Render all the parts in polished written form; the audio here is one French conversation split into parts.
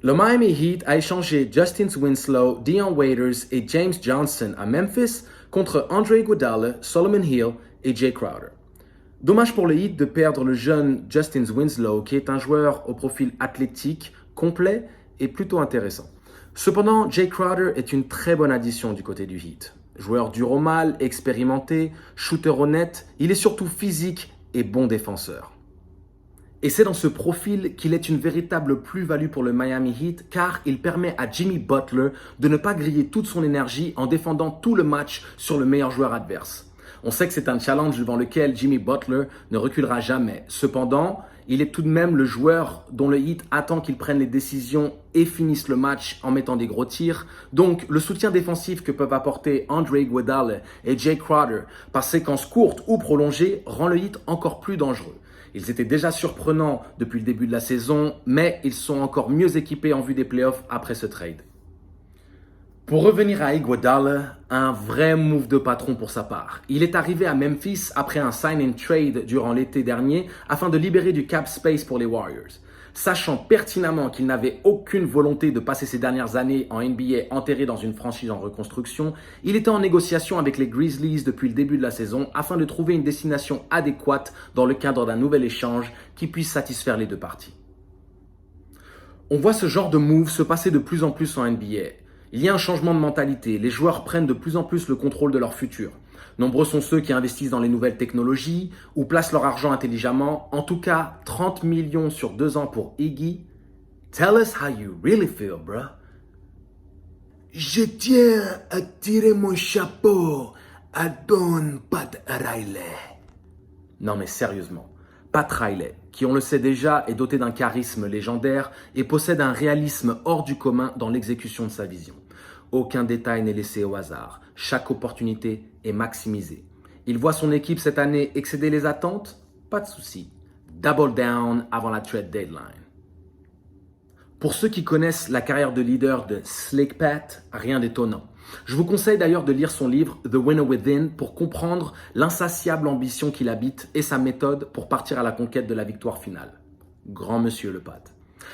Le Miami Heat a échangé Justin Winslow, Dion Waiters et James Johnson à Memphis contre Andre Iguodala, Solomon Hill et Jay Crowder. Dommage pour le Heat de perdre le jeune Justin Winslow qui est un joueur au profil athlétique, complet et plutôt intéressant. Cependant, Jay Crowder est une très bonne addition du côté du Heat. Joueur dur au mal, expérimenté, shooter honnête, il est surtout physique et bon défenseur. Et c'est dans ce profil qu'il est une véritable plus-value pour le Miami Heat car il permet à Jimmy Butler de ne pas griller toute son énergie en défendant tout le match sur le meilleur joueur adverse. On sait que c'est un challenge devant lequel Jimmy Butler ne reculera jamais. Cependant, il est tout de même le joueur dont le Heat attend qu'il prenne les décisions et finisse le match en mettant des gros tirs. Donc, le soutien défensif que peuvent apporter Andre Iguodala et Jay Crowder par séquences courtes ou prolongées rend le Heat encore plus dangereux. Ils étaient déjà surprenants depuis le début de la saison, mais ils sont encore mieux équipés en vue des playoffs après ce trade. Pour revenir à Iguodala, un vrai move de patron pour sa part. Il est arrivé à Memphis après un sign-and-trade durant l'été dernier afin de libérer du cap space pour les Warriors. Sachant pertinemment qu'il n'avait aucune volonté de passer ses dernières années en NBA enterré dans une franchise en reconstruction, il était en négociation avec les Grizzlies depuis le début de la saison afin de trouver une destination adéquate dans le cadre d'un nouvel échange qui puisse satisfaire les deux parties. On voit ce genre de move se passer de plus en plus en NBA. Il y a un changement de mentalité, les joueurs prennent de plus en plus le contrôle de leur futur. Nombreux sont ceux qui investissent dans les nouvelles technologies ou placent leur argent intelligemment. En tout cas, 30 millions sur 2 ans pour Iggy. Tell us how you really feel, bruh. Je tiens à tirer mon chapeau à Don Pat Riley. Non mais sérieusement, Pat Riley, qui on le sait déjà est doté d'un charisme légendaire et possède un réalisme hors du commun dans l'exécution de sa vision. Aucun détail n'est laissé au hasard. Chaque opportunité est maximisée. Il voit son équipe cette année excéder les attentes? Pas de souci. Double down avant la trade deadline. Pour ceux qui connaissent la carrière de leader de Slick Pat, rien d'étonnant. Je vous conseille d'ailleurs de lire son livre The Winner Within pour comprendre l'insatiable ambition qu'il habite et sa méthode pour partir à la conquête de la victoire finale. Grand monsieur le Pat.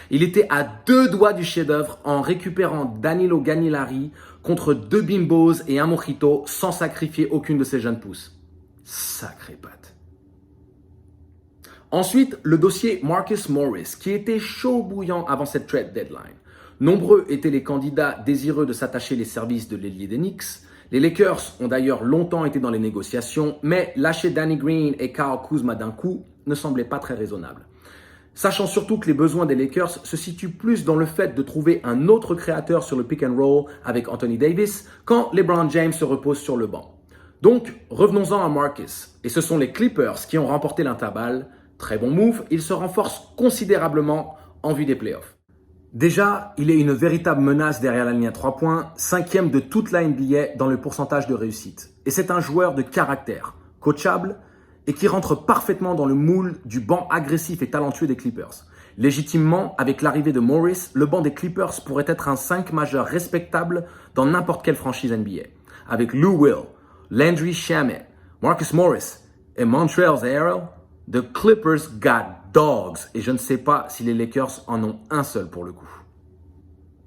Il était à 2 doigts du chef-d'œuvre en récupérant Danilo Gallinari contre 2 bimbos et un mojito sans sacrifier aucune de ses jeunes pousses. Sacré Pat. Ensuite, le dossier Marcus Morris, qui était chaud bouillant avant cette trade deadline. Nombreux étaient les candidats désireux de s'attacher les services de l'ailier des Knicks. Les Lakers ont d'ailleurs longtemps été dans les négociations, mais lâcher Danny Green et Kyle Kuzma d'un coup ne semblait pas très raisonnable. Sachant surtout que les besoins des Lakers se situent plus dans le fait de trouver un autre créateur sur le pick and roll avec Anthony Davis quand LeBron James se repose sur le banc. Donc, revenons-en à Marcus. Et ce sont les Clippers qui ont remporté l'intervalle. Très bon move, il se renforce considérablement en vue des playoffs. Déjà, il est une véritable menace derrière la ligne à 3 points, 5e de toute la NBA dans le pourcentage de réussite. Et c'est un joueur de caractère, coachable, et qui rentre parfaitement dans le moule du banc agressif et talentueux des Clippers. Légitimement, avec l'arrivée de Morris, le banc des Clippers pourrait être un 5 majeur respectable dans n'importe quelle franchise NBA. Avec Lou Will, Landry Shamet, Marcus Morris et Montrezl Harrell, the Clippers got dogs. Et je ne sais pas si les Lakers en ont un seul pour le coup.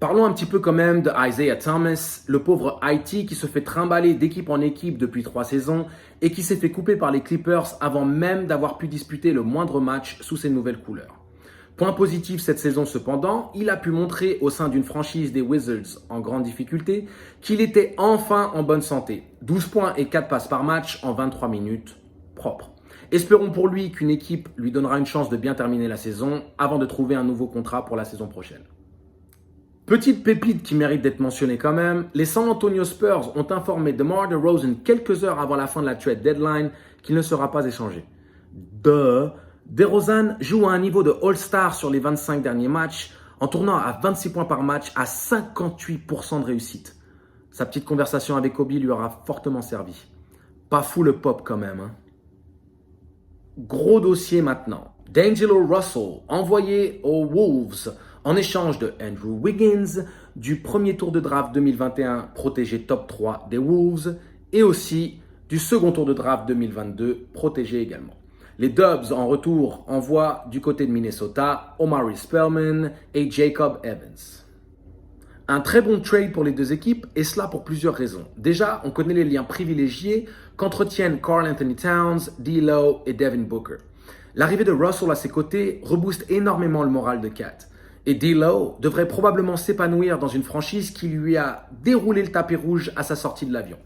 Parlons un petit peu quand même de Isaiah Thomas, le pauvre IT qui se fait trimballer d'équipe en équipe depuis 3 saisons et qui s'est fait couper par les Clippers avant même d'avoir pu disputer le moindre match sous ses nouvelles couleurs. Point positif cette saison cependant, il a pu montrer au sein d'une franchise des Wizards en grande difficulté qu'il était enfin en bonne santé. 12 points et 4 passes par match en 23 minutes, propre. Espérons pour lui qu'une équipe lui donnera une chance de bien terminer la saison avant de trouver un nouveau contrat pour la saison prochaine. Petite pépite qui mérite d'être mentionnée quand même, les San Antonio Spurs ont informé DeMar DeRozan quelques heures avant la fin de la trade deadline qu'il ne sera pas échangé. DeRozan joue à un niveau de All-Star sur les 25 derniers matchs en tournant à 26 points par match à 58% de réussite. Sa petite conversation avec Kobe lui aura fortement servi. Pas fou le pop quand même, hein. Gros dossier maintenant. D'Angelo Russell, envoyé aux Wolves en échange de Andrew Wiggins, du premier tour de draft 2021 protégé top 3 des Wolves et aussi du second tour de draft 2022 protégé également. Les Dubs, en retour, envoient du côté de Minnesota Omari Spellman et Jacob Evans. Un très bon trade pour les deux équipes, et cela pour plusieurs raisons. Déjà, on connaît les liens privilégiés qu'entretiennent Karl Anthony Towns, D'Lo et Devin Booker. L'arrivée de Russell à ses côtés rebooste énormément le moral de Cat. Et D'Lo devrait probablement s'épanouir dans une franchise qui lui a déroulé le tapis rouge à sa sortie de l'avion.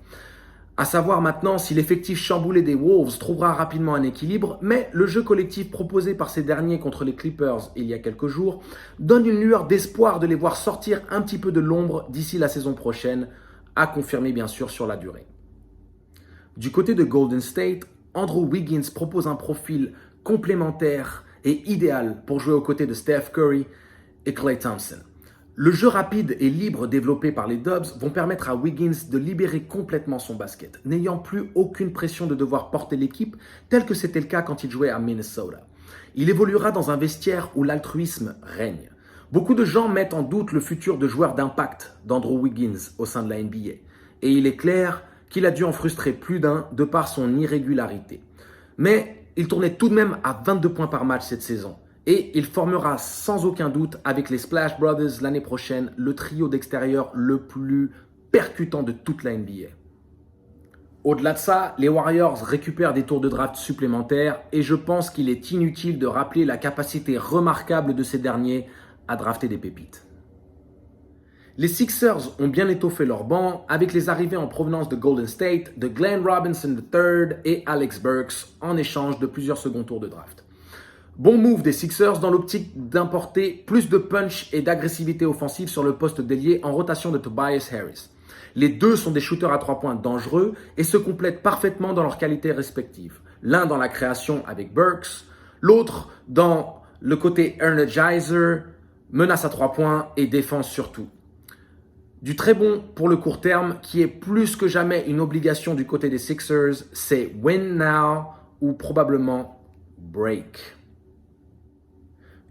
À savoir maintenant si l'effectif chamboulé des Wolves trouvera rapidement un équilibre, mais le jeu collectif proposé par ces derniers contre les Clippers il y a quelques jours donne une lueur d'espoir de les voir sortir un petit peu de l'ombre d'ici la saison prochaine, à confirmer bien sûr sur la durée. Du côté de Golden State, Andrew Wiggins propose un profil complémentaire et idéal pour jouer aux côtés de Steph Curry et Klay Thompson. Le jeu rapide et libre développé par les Dubs vont permettre à Wiggins de libérer complètement son basket, n'ayant plus aucune pression de devoir porter l'équipe, tel que c'était le cas quand il jouait à Minnesota. Il évoluera dans un vestiaire où l'altruisme règne. Beaucoup de gens mettent en doute le futur de joueur d'impact d'Andrew Wiggins au sein de la NBA. Et il est clair qu'il a dû en frustrer plus d'un de par son irrégularité. Mais il tournait tout de même à 22 points par match cette saison. Et il formera sans aucun doute avec les Splash Brothers l'année prochaine le trio d'extérieur le plus percutant de toute la NBA. Au-delà de ça, les Warriors récupèrent des tours de draft supplémentaires et je pense qu'il est inutile de rappeler la capacité remarquable de ces derniers à drafter des pépites. Les Sixers ont bien étoffé leur banc avec les arrivées en provenance de Golden State de Glenn Robinson III et Alex Burks en échange de plusieurs seconds tours de draft. Bon move des Sixers dans l'optique d'importer plus de punch et d'agressivité offensive sur le poste d'ailier en rotation de Tobias Harris. Les deux sont des shooters à 3 points dangereux et se complètent parfaitement dans leurs qualités respectives. L'un dans la création avec Burks, l'autre dans le côté energizer, menace à 3 points et défense surtout. Du très bon pour le court terme qui est plus que jamais une obligation du côté des Sixers, c'est win now ou probablement break.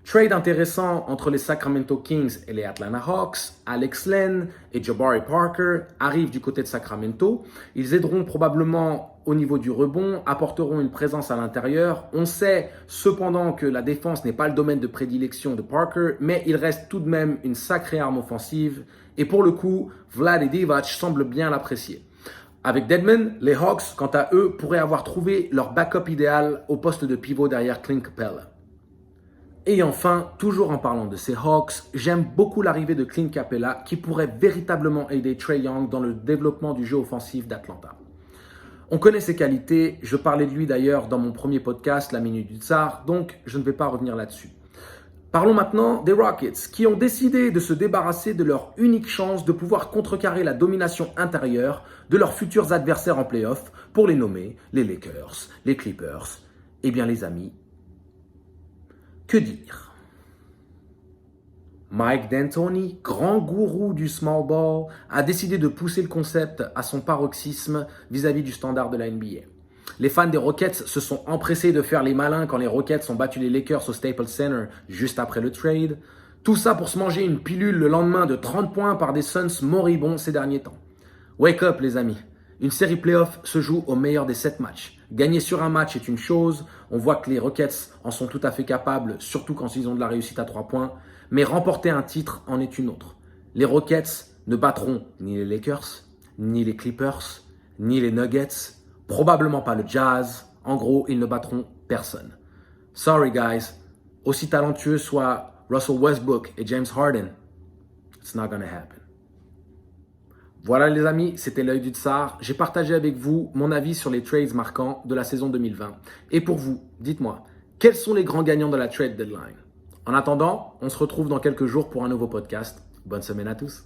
Trade intéressant entre les Sacramento Kings et les Atlanta Hawks, Alex Len et Jabari Parker arrivent du côté de Sacramento. Ils aideront probablement au niveau du rebond, apporteront une présence à l'intérieur. On sait cependant que la défense n'est pas le domaine de prédilection de Parker, mais il reste tout de même une sacrée arme offensive. Et pour le coup, Vlad et Divac semblent bien l'apprécier. Avec Dedmon, les Hawks, quant à eux, pourraient avoir trouvé leur backup idéal au poste de pivot derrière Clint Capella. Et enfin, toujours en parlant de ces Hawks, j'aime beaucoup l'arrivée de Clint Capella qui pourrait véritablement aider Trae Young dans le développement du jeu offensif d'Atlanta. On connaît ses qualités, je parlais de lui d'ailleurs dans mon premier podcast, La Minute du Tsar, donc je ne vais pas revenir là-dessus. Parlons maintenant des Rockets qui ont décidé de se débarrasser de leur unique chance de pouvoir contrecarrer la domination intérieure de leurs futurs adversaires en play-off pour les nommer les Lakers, les Clippers, et bien les amis. Que dire? Mike D'Antoni, grand gourou du small ball, a décidé de pousser le concept à son paroxysme vis-à-vis du standard de la NBA. Les fans des Rockets se sont empressés de faire les malins quand les Rockets ont battu les Lakers au Staples Center juste après le trade. Tout ça pour se manger une pilule le lendemain de 30 points par des Suns moribonds ces derniers temps. Wake up les amis. Une série playoff se joue au meilleur des 7 matchs. Gagner sur un match est une chose, on voit que les Rockets en sont tout à fait capables, surtout quand ils ont de la réussite à 3 points, mais remporter un titre en est une autre. Les Rockets ne battront ni les Lakers, ni les Clippers, ni les Nuggets, probablement pas le Jazz, en gros, ils ne battront personne. Sorry guys, aussi talentueux soient Russell Westbrook et James Harden, it's not gonna happen. Voilà les amis, c'était l'œil du Tsar. J'ai partagé avec vous mon avis sur les trades marquants de la saison 2020. Et pour vous, dites-moi, quels sont les grands gagnants de la trade deadline? En attendant, on se retrouve dans quelques jours pour un nouveau podcast. Bonne semaine à tous.